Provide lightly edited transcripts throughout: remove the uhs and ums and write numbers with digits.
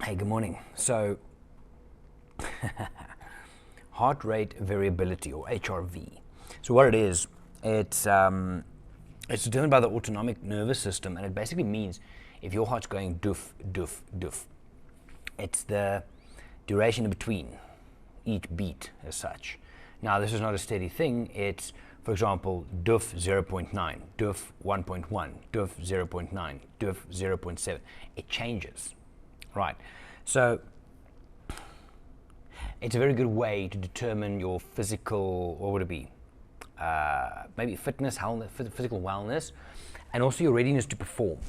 Hey, good morning. So, heart rate variability, or HRV. So what it is, it's determined by the autonomic nervous system, and it basically means if your heart's going doof, doof, doof, it's the duration in between each beat as such. Now, this is not a steady thing. It's, for example, doof 0.9, doof 1.1, doof 0.9, doof 0.7. It changes. Right, so it's a very good way to determine your physical, what would it be? Maybe fitness, health, physical wellness, and also your readiness to perform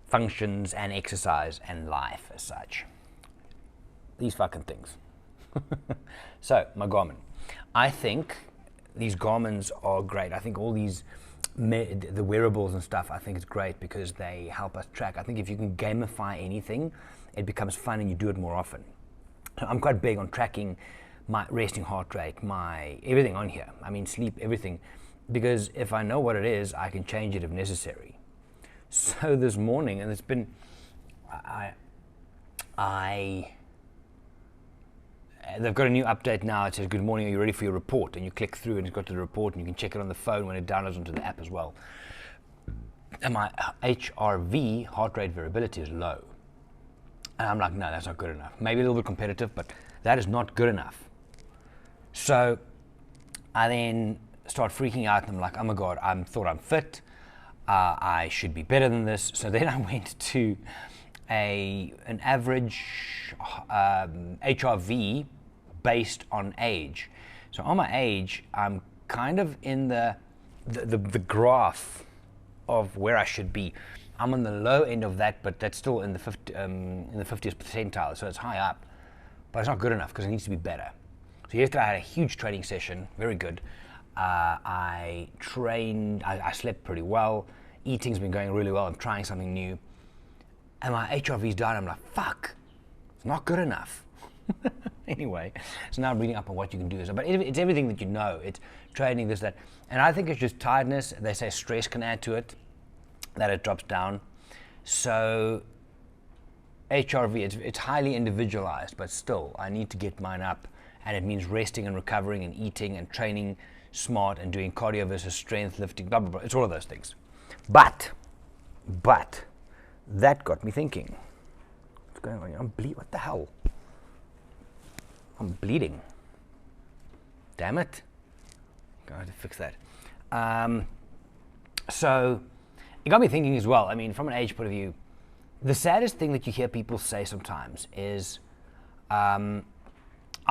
functions and exercise and life as such. These fucking things. So, my Garmin. I think these Garmins are great. I think all these the wearables and stuff, I think it's great because they help us track. I think if you can gamify anything, it becomes fun and you do it more often. I'm quite big on tracking my resting heart rate, my everything on here. I mean, sleep, everything, because if I know what it is, I can change it if necessary. So this morning, and it's been, they've got a new update now. It says, "Good morning, are you ready for your report?" And you click through and it's got the report, and you can check it on the phone when it downloads onto the app as well. And my HRV, heart rate variability, is low. And I'm like, no, that's not good enough. Maybe a little bit competitive, but that is not good enough. So I then start freaking out, and I'm like, oh my God, I thought I'm fit. I should be better than this. So then I went to an average HRV based on age. So on my age, I'm kind of in the graph of where I should be. I'm on the low end of that, but that's still in the 50th percentile, so it's high up. But it's not good enough because it needs to be better. So yesterday I had a huge training session, very good. I trained, I slept pretty well. Eating's been going really well. I'm trying something new. And my HRV's down. I'm like, fuck, it's not good enough. Anyway, so now I'm reading up on what you can do. But it's everything that you know. It's training, this, that. And I think it's just tiredness. They say stress can add to it, that it drops down. So HRV, it's highly individualized, but still, I need to get mine up. And it means resting and recovering and eating and training smart and doing cardio versus strength, lifting, blah, blah, blah. It's all of those things. But, that got me thinking. What's going on? What the hell? I'm bleeding. Damn it. I'm going to fix that. So, it got me thinking as well. I mean, from an age point of view, the saddest thing that you hear people say sometimes is, I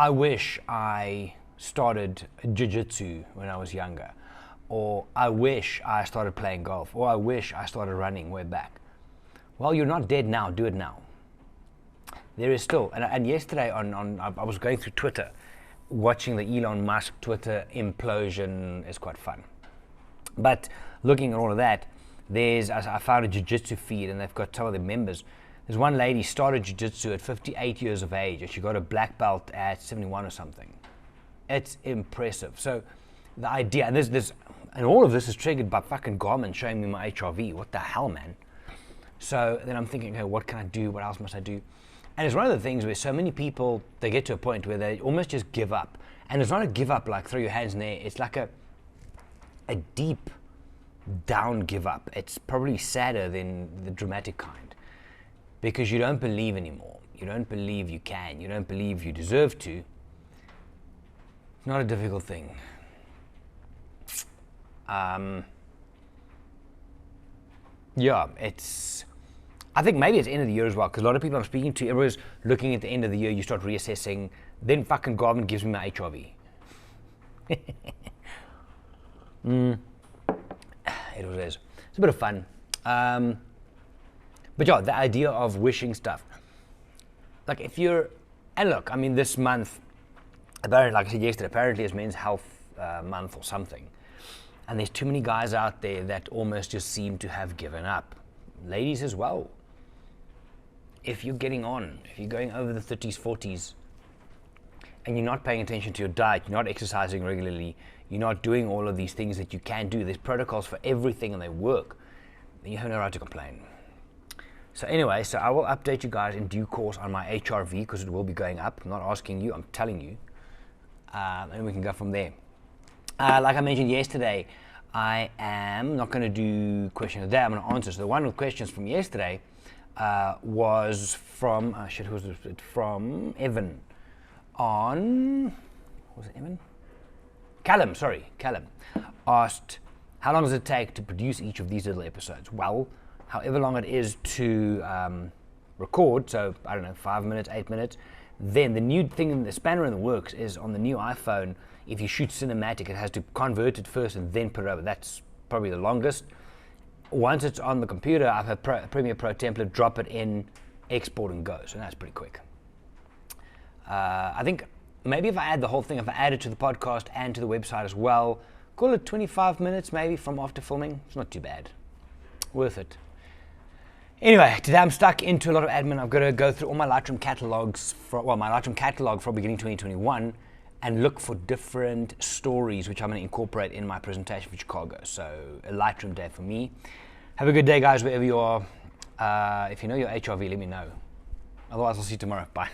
wish I started jiu-jitsu when I was younger, or I wish I started playing golf, or I wish I started running way back. Well, you're not dead now, do it now. There is still, and yesterday I was going through Twitter, watching the Elon Musk Twitter implosion is quite fun. But looking at all of that, I found a jiu-jitsu feed, and they've got some of their members. There's one lady started jiu-jitsu at 58 years of age, and she got a black belt at 71 or something. It's impressive. So the idea, and all of this is triggered by fucking Garmin showing me my HRV. What the hell, man? So then I'm thinking, okay, what can I do? What else must I do? And it's one of the things where so many people, they get to a point where they almost just give up. And it's not a give up like throw your hands in the air. It's like a deep down give up. It's probably sadder than the dramatic kind, because you don't believe anymore. You don't believe you can. You don't believe you deserve to. It's not a difficult thing. Yeah, I think maybe it's end of the year as well, because a lot of people I'm speaking to, everyone's looking at the end of the year, you start reassessing, then fucking Garmin gives me my HRV. It was is. It's a bit of fun. But yeah, the idea of wishing stuff. Like and look, I mean, this month, apparently, like I said yesterday, apparently it's Men's Health Month or something. And there's too many guys out there that almost just seem to have given up. Ladies as well. If you're getting on, if you're going over the 30s, 40s, and you're not paying attention to your diet, you're not exercising regularly, you're not doing all of these things that you can do, there's protocols for everything and they work, then you have no right to complain. So anyway, so I will update you guys in due course on my HRV because it will be going up. I'm not asking you, I'm telling you. And we can go from there. Like I mentioned yesterday, I am not going to do question of the day, I'm going to answer. So the one with questions from yesterday was from, who was it? From Evan on, was it Evan? Callum asked, how long does it take to produce each of these little episodes? Well, however long it is to record, so I don't know, 5 minutes, 8 minutes, then the new thing, the spanner in the works is on the new iPhone, if you shoot cinematic, it has to convert it first and then put it over. That's probably the longest. Once it's on the computer, I have a Premiere Pro template, drop it in, export and go, so that's pretty quick. I think maybe if I add the whole thing, if I add it to the podcast and to the website as well, call it 25 minutes maybe from after filming, it's not too bad. Worth it. Anyway, today I'm stuck into a lot of admin. I've got to go through all my Lightroom catalogs, my Lightroom catalog for beginning 2021 and look for different stories which I'm going to incorporate in my presentation for Chicago. So a Lightroom day for me. Have a good day, guys, wherever you are. If you know your HRV, let me know. Otherwise, I'll see you tomorrow. Bye.